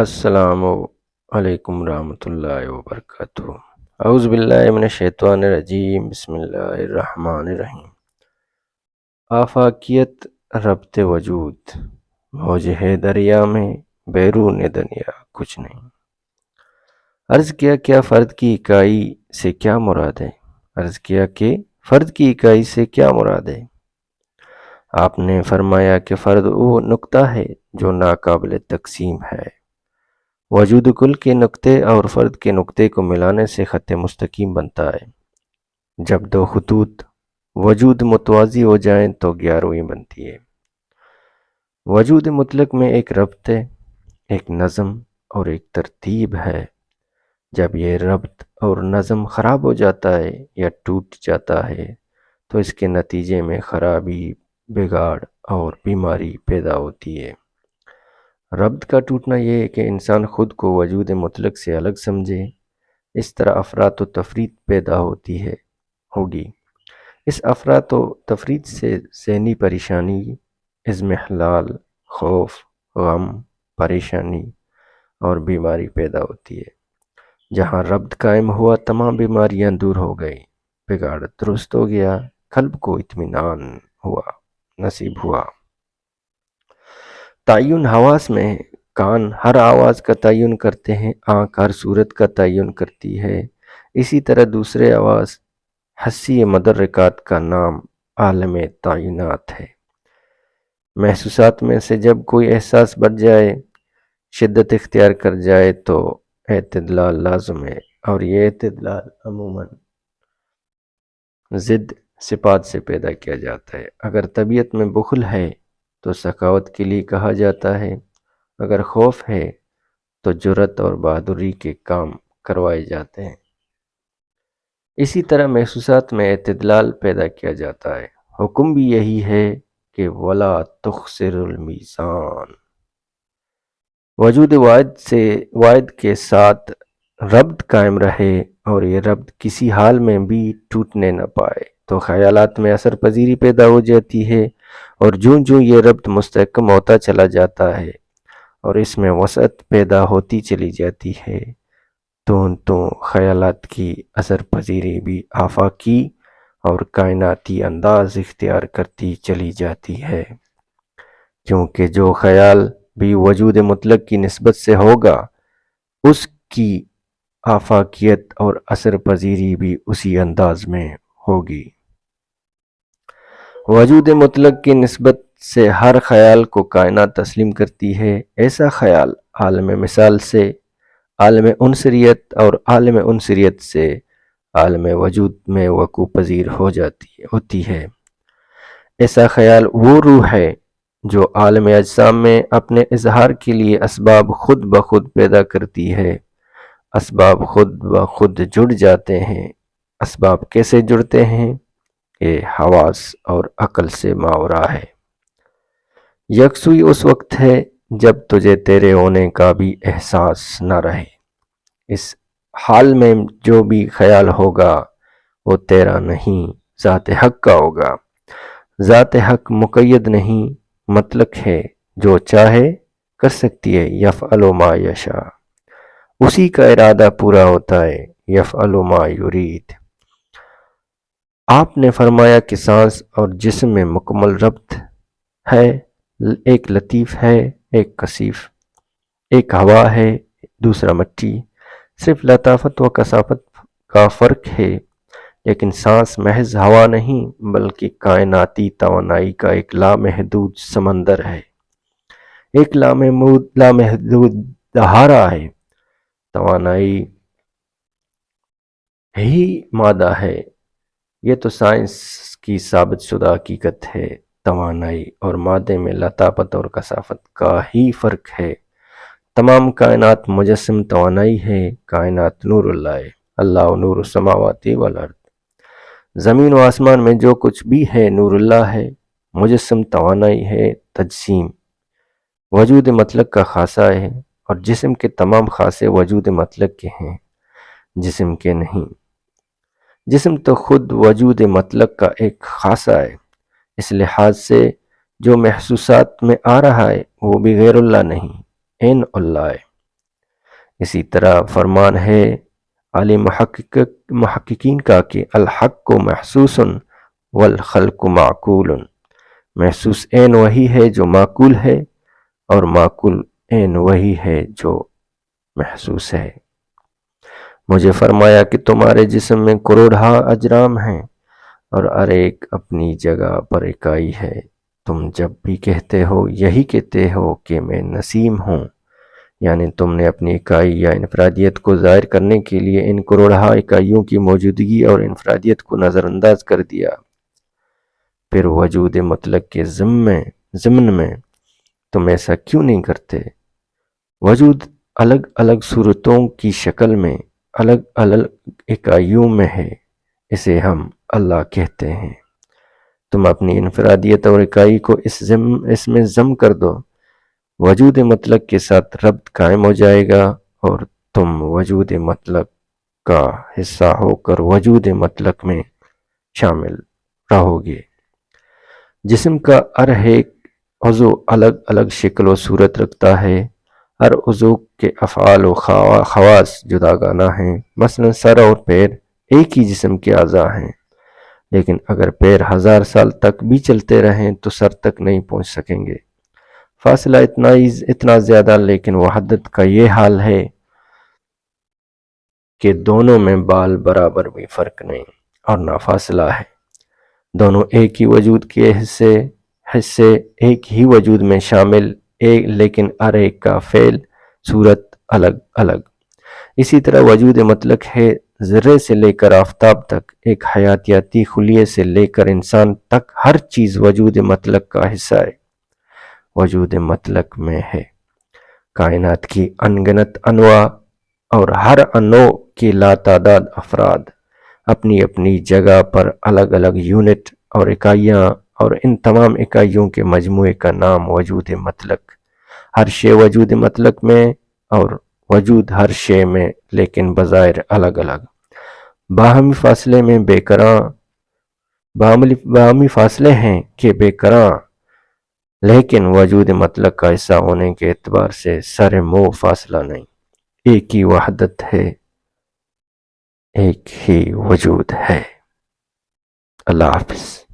السلام علیکم ورحمۃ اللہ وبرکاتہ۔ اعوذ باللہ من الشیطان الرجیم، بسم اللہ الرحمن الرحیم۔ آفاقیت ربط وجود، موجہ دریا میں بیرون دنیا کچھ نہیں۔ عرض کیا کیا فرد کی اکائی سے کیا مراد ہے؟ عرض کیا کہ فرد کی اکائی سے کیا مراد ہے؟ آپ نے فرمایا کہ فرد وہ نقطہ ہے جو ناقابل تقسیم ہے۔ وجود کل کے نقطے اور فرد کے نقطے کو ملانے سے خط مستقیم بنتا ہے۔ جب دو خطوط وجود متوازی ہو جائیں تو 11ویں بنتی ہے۔ وجود مطلق میں ایک ربط ہے، ایک نظم اور ایک ترتیب ہے۔ جب یہ ربط اور نظم خراب ہو جاتا ہے یا ٹوٹ جاتا ہے تو اس کے نتیجے میں خرابی، بگاڑ اور بیماری پیدا ہوتی ہے۔ ربط کا ٹوٹنا یہ ہے کہ انسان خود کو وجود مطلق سے الگ سمجھے، اس طرح افراط و تفریط پیدا ہوگی۔ اس افراط و تفریط سے ذہنی پریشانی، اضمحلال، خوف، غم، پریشانی اور بیماری پیدا ہوتی ہے۔ جہاں ربط قائم ہوا تمام بیماریاں دور ہو گئی، بگاڑ درست ہو گیا، قلب کو اطمینان نصیب ہوا۔ تعین حواس میں ہے۔ کان ہر آواز کا تعین کرتے ہیں، آنکھ ہر صورت کا تعین کرتی ہے۔ اسی طرح دوسرے آواز حسی مدرکات کا نام عالم تعینات ہے۔ محسوسات میں سے جب کوئی احساس بڑھ جائے، شدت اختیار کر جائے تو اعتدال لازم ہے، اور یہ اعتدال عموماً ضد صفات سے پیدا کیا جاتا ہے۔ اگر طبیعت میں بخل ہے تو سخاوت کے لیے کہا جاتا ہے، اگر خوف ہے تو جرأت اور بہادری کے کام کروائے جاتے ہیں۔ اسی طرح محسوسات میں اعتدال پیدا کیا جاتا ہے۔ حکم بھی یہی ہے کہ وَلَا تُخْسِرُ الْمِيزَانَ۔ وجود واحد کے ساتھ ربط قائم رہے اور یہ ربط کسی حال میں بھی ٹوٹنے نہ پائے تو خیالات میں اثر پذیری پیدا ہو جاتی ہے، اور جوں یہ ربط مستحکم ہوتا چلا جاتا ہے اور اس میں وسعت پیدا ہوتی چلی جاتی ہے تو خیالات کی اثر پذیری بھی آفاقی اور کائناتی انداز اختیار کرتی چلی جاتی ہے، کیونکہ جو خیال بھی وجود مطلق کی نسبت سے ہوگا اس کی آفاقیت اور اثر پذیری بھی اسی انداز میں ہوگی۔ وجود مطلق کی نسبت سے ہر خیال کو کائنات تسلیم کرتی ہے۔ ایسا خیال عالم مثال سے عالم عنصریت اور عالم عنصریت سے عالم وجود میں وقوع پذیر ہوتی ہے۔ ایسا خیال وہ روح ہے جو عالم اجسام میں اپنے اظہار کے لیے اسباب خود بخود پیدا کرتی ہے۔ اسباب خود بخود جڑ جاتے ہیں۔ اسباب کیسے جڑتے ہیں؟ یہ حواس اور عقل سے ماورا ہے۔ یکسوئی اس وقت ہے جب تجھے تیرے ہونے کا بھی احساس نہ رہے۔ اس حال میں جو بھی خیال ہوگا وہ تیرا نہیں، ذات حق کا ہوگا۔ ذات حق مقید نہیں، مطلق ہے، جو چاہے کر سکتی ہے۔ یفعل ما یشاء، اسی کا ارادہ پورا ہوتا ہے۔ یفعل ما یرید۔ آپ نے فرمایا کہ سانس اور جسم میں مکمل ربط ہے، ایک لطیف ہے، ایک کثیف، ایک ہوا ہے، دوسرا مٹی۔ صرف لطافت و کثافت کا فرق ہے، لیکن سانس محض ہوا نہیں بلکہ کائناتی توانائی کا ایک لامحدود سمندر ہے، ایک لامحدود دہارا ہے۔ توانائی ہی مادہ ہے، یہ تو سائنس کی ثابت شدہ حقیقت ہے۔ توانائی اور مادے میں لطافت اور کثافت کا ہی فرق ہے۔ تمام کائنات مجسم توانائی ہے۔ کائنات نور اللہ ہے، اللہ نور السماوات والارض۔ زمین و آسمان میں جو کچھ بھی ہے نور اللہ ہے، مجسم توانائی ہے، تجسیم وجود مطلق کا خاصہ ہے، اور جسم کے تمام خاصے وجود مطلق کے ہیں، جسم کے نہیں۔ جسم تو خود وجود مطلق کا ایک خاصہ ہے، اس لحاظ سے جو محسوسات میں آ رہا ہے وہ بھی غیر اللہ نہیں، عین اللہ ہے۔ اسی طرح فرمان ہے عالم محققین کا کہ الحق محسوس والخلق معقول، محسوس عین وہی ہے جو معقول ہے، اور معقول عین وہی ہے جو محسوس ہے۔ مجھے فرمایا کہ تمہارے جسم میں کروڑہا اجرام ہیں اور ہر ایک اپنی جگہ پر اکائی ہے۔ تم جب بھی کہتے ہو یہی کہتے ہو کہ میں نسیم ہوں، یعنی تم نے اپنی اکائی یا انفرادیت کو ظاہر کرنے کے لیے ان کروڑہا اکائیوں کی موجودگی اور انفرادیت کو نظر انداز کر دیا۔ پھر وجود مطلق کے ضمن میں تم ایسا کیوں نہیں کرتے؟ وجود الگ الگ صورتوں کی شکل میں الگ الگ اکائیوں میں ہے، اسے ہم اللہ کہتے ہیں۔ تم اپنی انفرادیت اور اکائی کو اس میں ضم کر دو، وجود مطلق کے ساتھ ربط قائم ہو جائے گا اور تم وجود مطلق کا حصہ ہو کر وجود مطلق میں شامل رہو گے۔ جسم کا ہر ایک عضو الگ الگ شکل و صورت رکھتا ہے، ہر عضو کے افعال و خواص جداگانہ ہیں۔ مثلا سر اور پیر ایک ہی جسم کے اعضاء ہیں، لیکن اگر پیر 1000 سال تک بھی چلتے رہیں تو سر تک نہیں پہنچ سکیں گے۔ فاصلہ اتنا زیادہ، لیکن وحدت کا یہ حال ہے کہ دونوں میں بال برابر بھی فرق نہیں اور نہ فاصلہ ہے۔ دونوں ایک ہی وجود کے حصے ایک ہی وجود میں شامل، لیکن ہر ایک کا فعل صورت الگ الگ۔ اسی طرح وجود مطلق ہے، ذرے سے لے کر آفتاب تک، ایک حیاتیاتی خلیے سے لے کر انسان تک ہر چیز وجود مطلق کا حصہ ہے، وجود مطلق میں ہے۔ کائنات کی انگنت انواع اور ہر انو کے لاتعداد افراد اپنی اپنی جگہ پر الگ الگ یونٹ اور اکائیاں، اور ان تمام اکائیوں کے مجموعے کا نام وجود مطلق۔ ہر شے وجود مطلق میں اور وجود ہر شے میں، لیکن بظاہر الگ الگ، باہمی فاصلے ہیں کہ بے قراں، لیکن وجود مطلق کا حصہ ہونے کے اعتبار سے سر منہ فاصلہ نہیں، ایک ہی وحدت ہے، ایک ہی وجود ہے۔ اللہ حافظ۔